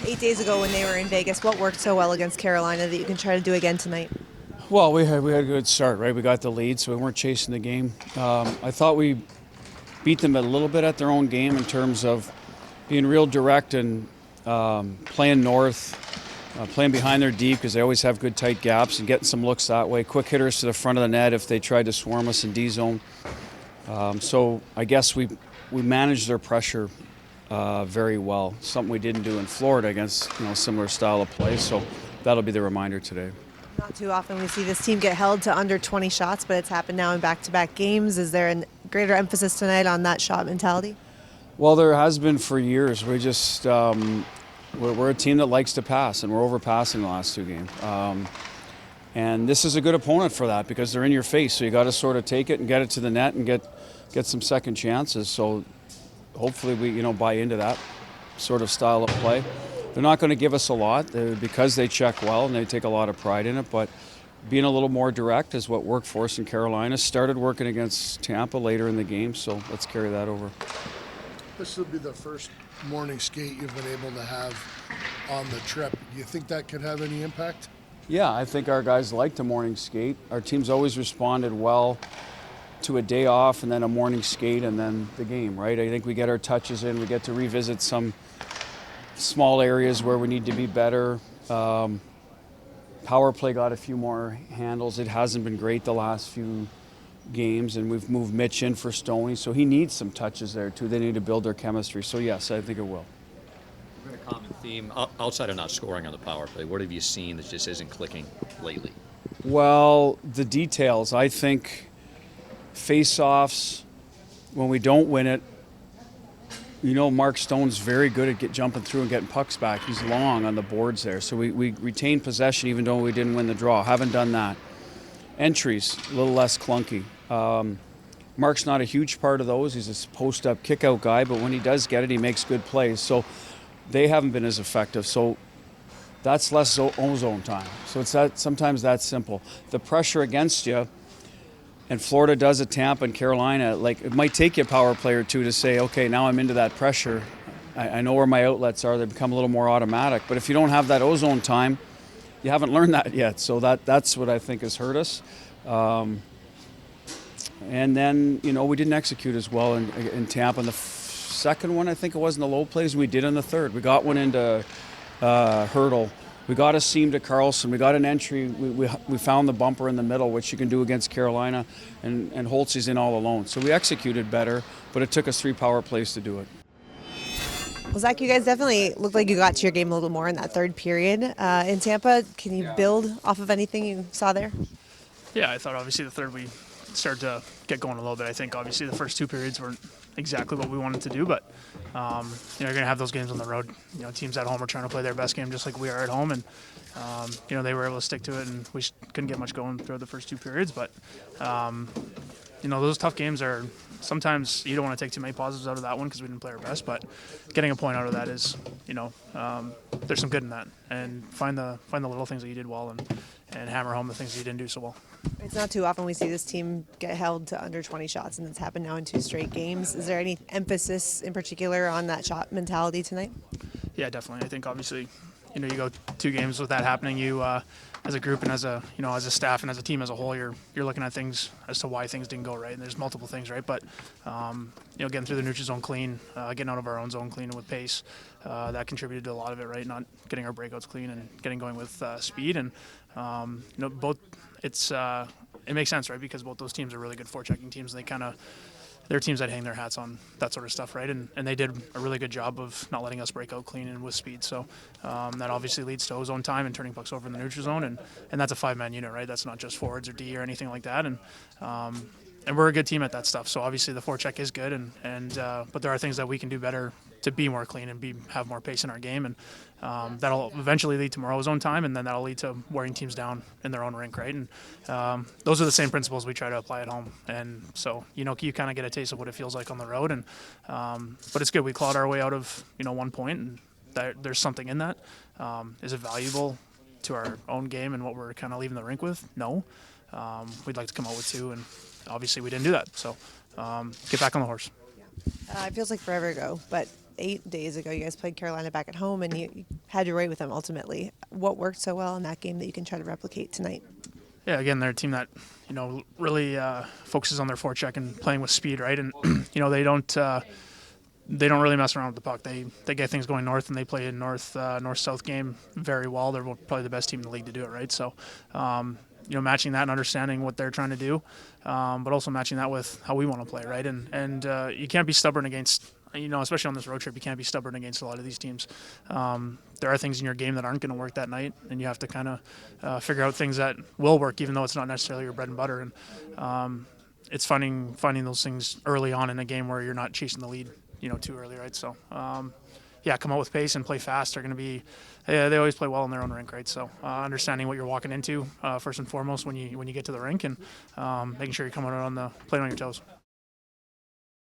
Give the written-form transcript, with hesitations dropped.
8 days ago when they were in Vegas, what worked so well against Carolina that you can try to do again tonight? Well, we had a good start, right? We got the lead, so we weren't chasing the game. I thought we beat them a little bit at their own game in terms of being real direct and playing north, playing behind their deep because they always have good tight gaps and getting some looks that way. Quick hitters to the front of the net if they tried to swarm us in D zone. So I guess we managed their pressure very well. Something we didn't do in Florida against similar style of play. So that'll be the reminder today. Not too often we see this team get held to under 20 shots, but it's happened now in back-to-back games. Is there a greater emphasis tonight on that shot mentality? Well, there has been for years. We just we're a team that likes to pass, and we're overpassing the last two games. And this is a good opponent for that because they're in your face. So you got to sort of take it and get it to the net and get some second chances. So hopefully we buy into that sort of style of play. They're not going to give us a lot because they check well and they take a lot of pride in it. But being a little more direct is what worked for us in Carolina. Started working against Tampa later in the game, so let's carry that over. This will be the first morning skate you've been able to have on the trip. Do you think that could have any impact? Yeah, I think our guys like the morning skate. Our team's always responded well to a day off and then a morning skate and then the game, right? I think we get our touches in. We get to revisit some small areas where we need to be better. Power play got a few more handles. It hasn't been great the last few games, and we've moved Mitch in for Stoney, so he needs some touches there too. They need to build their chemistry. So yes, I think it will. A common theme outside of not scoring on the power play. What have you seen that just isn't clicking lately? Well, the details. I think face-offs, when we don't win it, Mark Stone's very good at jumping through and getting pucks back. He's long on the boards there. So we retain possession even though we didn't win the draw. Haven't done that. Entries, a little less clunky. Mark's not a huge part of those. He's a post-up, kick-out guy, but when he does get it, he makes good plays. So they haven't been as effective. So that's less ozone time. So it's sometimes that simple. The pressure against you, and Florida does at Tampa and Carolina, it might take you a power play or two to say, okay, now I'm into that pressure. I know where my outlets are. They become a little more automatic. But if you don't have that ozone time, you haven't learned that yet. So that's what I think has hurt us. And then, we didn't execute as well in Tampa. In the second one, I think it was in the low plays, we did in the third. We got one into Hurdle. We got a seam to Carlson. We got an entry. We found the bumper in the middle, which you can do against Carolina, and Holtzy's in all alone. So we executed better, but it took us 3 power plays to do it. Well, Zach, you guys definitely looked like you got to your game a little more in that third period. In Tampa, can you build off of anything you saw there? Yeah, I thought obviously the third we started to get going a little bit. I think obviously the first 2 periods weren't exactly what we wanted to do, but you're going to have those games on the road. Teams at home are trying to play their best game just like we are at home, and they were able to stick to it, and we couldn't get much going throughout the first 2 periods. But those tough games are sometimes you don't want to take too many positives out of that one because we didn't play our best. But getting a point out of that is, there's some good in that, and find the little things that you did well and hammer home the things that you didn't do so well. It's not too often we see this team get held to under 20 shots, and it's happened now in 2 straight games. Is there any emphasis in particular on that shot mentality tonight? Yeah, definitely. I think obviously, you go 2 games with that happening. You, as a group and as a staff and as a team as a whole, you're looking at things as to why things didn't go right. And there's multiple things, right? But getting through the neutral zone clean, getting out of our own zone clean and with pace, that contributed to a lot of it, right? Not getting our breakouts clean and getting going with speed, and both. It makes sense, right? Because both those teams are really good forechecking teams. And they're teams that hang their hats on that sort of stuff, right? And they did a really good job of not letting us break out clean and with speed. So that obviously leads to ozone time and turning pucks over in the neutral zone. And that's a 5-man unit, right? That's not just forwards or D or anything like that. And we're a good team at that stuff. So obviously the forecheck is good, but there are things that we can do better to be more clean and have more pace in our game, and that'll eventually lead to more ozone time, and then that'll lead to wearing teams down in their own rink, right? And those are the same principles we try to apply at home, and so you kind of get a taste of what it feels like on the road, and but it's good. We clawed our way out of 1 point, and there's something in that. Is it valuable to our own game and what we're kind of leaving the rink with? No. We'd like to come out with 2, and obviously we didn't do that. So get back on the horse. It feels like forever ago, but 8 days ago, you guys played Carolina back at home, and you had your way with them ultimately. What worked so well in that game that you can try to replicate tonight? Yeah, again, they're a team that, really focuses on their forecheck and playing with speed, right? And they don't really mess around with the puck. They get things going north, and they play a north-south game very well. They're probably the best team in the league to do it, right? So, matching that and understanding what they're trying to do, but also matching that with how we want to play, right? And you can't be stubborn against, especially on this road trip, you can't be stubborn against a lot of these teams. There are things in your game that aren't going to work that night, and you have to kind of figure out things that will work, even though it's not necessarily your bread and butter. And it's finding those things early on in a game where you're not chasing the lead, too early, right? So, come out with pace and play fast. They're going to be, they always play well in their own rink, right? So, understanding what you're walking into first and foremost when you get to the rink, and making sure you're coming out playing on your toes.